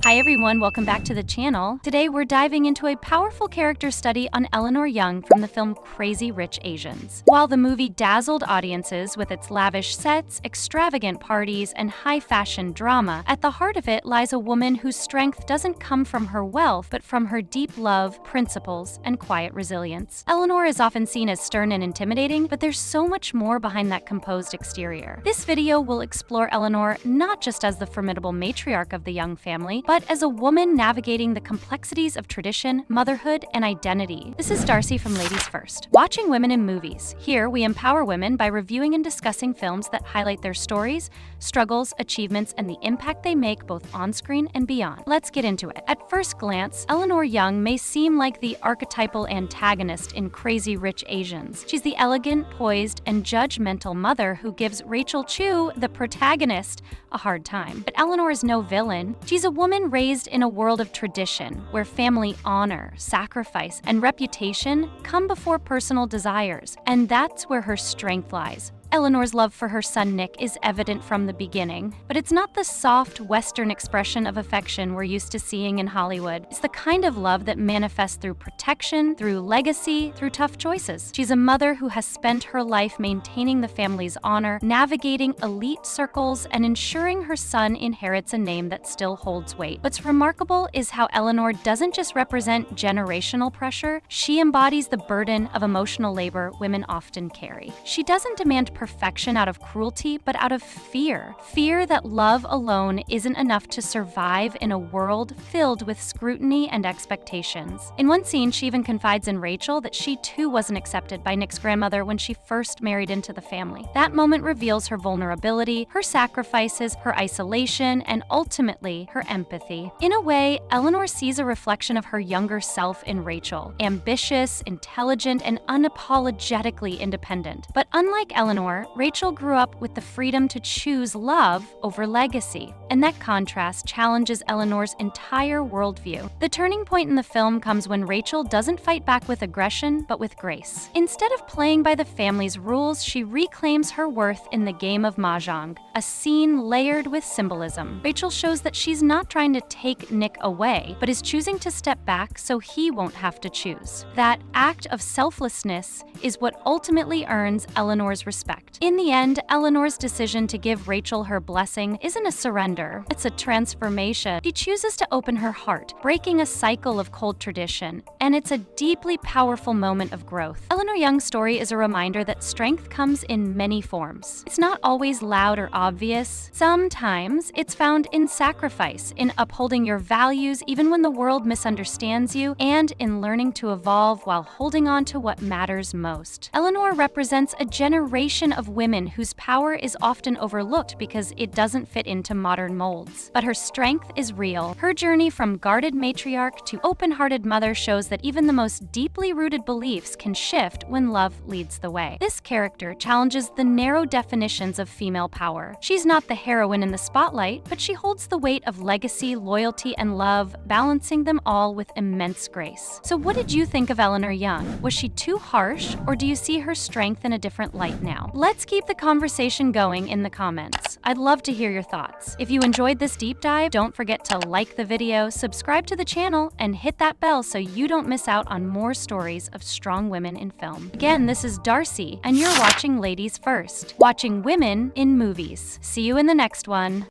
Hi everyone, welcome back to the channel. Today we're diving into a powerful character study on Eleanor Young from the film Crazy Rich Asians. While the movie dazzled audiences with its lavish sets, extravagant parties, and high-fashion drama, at the heart of it lies a woman whose strength doesn't come from her wealth, but from her deep love, principles, and quiet resilience. Eleanor is often seen as stern and intimidating, but there's so much more behind that composed exterior. This video will explore Eleanor not just as the formidable matriarch of the Young family, but as a woman navigating the complexities of tradition, motherhood, and identity. This is Darcy from Ladies First. Watching women in movies. Here, we empower women by reviewing and discussing films that highlight their stories, struggles, achievements, and the impact they make both on-screen and beyond. Let's get into it. At first glance, Eleanor Young may seem like the archetypal antagonist in Crazy Rich Asians. She's the elegant, poised, and judgmental mother who gives Rachel Chu, the protagonist, a hard time. But Eleanor is no villain. She's a woman raised in a world of tradition, where family honor, sacrifice, and reputation come before personal desires, and that's where her strength lies. Eleanor's love for her son Nick is evident from the beginning, but it's not the soft, Western expression of affection we're used to seeing in Hollywood. It's the kind of love that manifests through protection, through legacy, through tough choices. She's a mother who has spent her life maintaining the family's honor, navigating elite circles, and ensuring her son inherits a name that still holds weight. What's remarkable is how Eleanor doesn't just represent generational pressure, she embodies the burden of emotional labor women often carry. She doesn't demand perfection out of cruelty, but out of fear. Fear that love alone isn't enough to survive in a world filled with scrutiny and expectations. In one scene, she even confides in Rachel that she too wasn't accepted by Nick's grandmother when she first married into the family. That moment reveals her vulnerability, her sacrifices, her isolation, and ultimately, her empathy. In a way, Eleanor sees a reflection of her younger self in Rachel, ambitious, intelligent, and unapologetically independent. But unlike Eleanor, Rachel grew up with the freedom to choose love over legacy, and that contrast challenges Eleanor's entire worldview. The turning point in the film comes when Rachel doesn't fight back with aggression, but with grace. Instead of playing by the family's rules, she reclaims her worth in the game of mahjong, a scene layered with symbolism. Rachel shows that she's not trying to take Nick away, but is choosing to step back so he won't have to choose. That act of selflessness is what ultimately earns Eleanor's respect. In the end, Eleanor's decision to give Rachel her blessing isn't a surrender, it's a transformation. She chooses to open her heart, breaking a cycle of cold tradition, and it's a deeply powerful moment of growth. Eleanor Young's story is a reminder that strength comes in many forms. It's not always loud or obvious. Sometimes it's found in sacrifice, in upholding your values even when the world misunderstands you, and in learning to evolve while holding on to what matters most. Eleanor represents a generation of women whose power is often overlooked because it doesn't fit into modern molds. But her strength is real. Her journey from guarded matriarch to open-hearted mother shows that even the most deeply rooted beliefs can shift when love leads the way. This character challenges the narrow definitions of female power. She's not the heroine in the spotlight, but she holds the weight of legacy, loyalty, and love, balancing them all with immense grace. So what did you think of Eleanor Young? Was she too harsh, or do you see her strength in a different light now? Let's keep the conversation going in the comments. I'd love to hear your thoughts. If you enjoyed this deep dive, don't forget to like the video, subscribe to the channel, and hit that bell so you don't miss out on more stories of strong women in film. Again, this is Darcy, and you're watching Ladies First, watching women in movies. See you in the next one.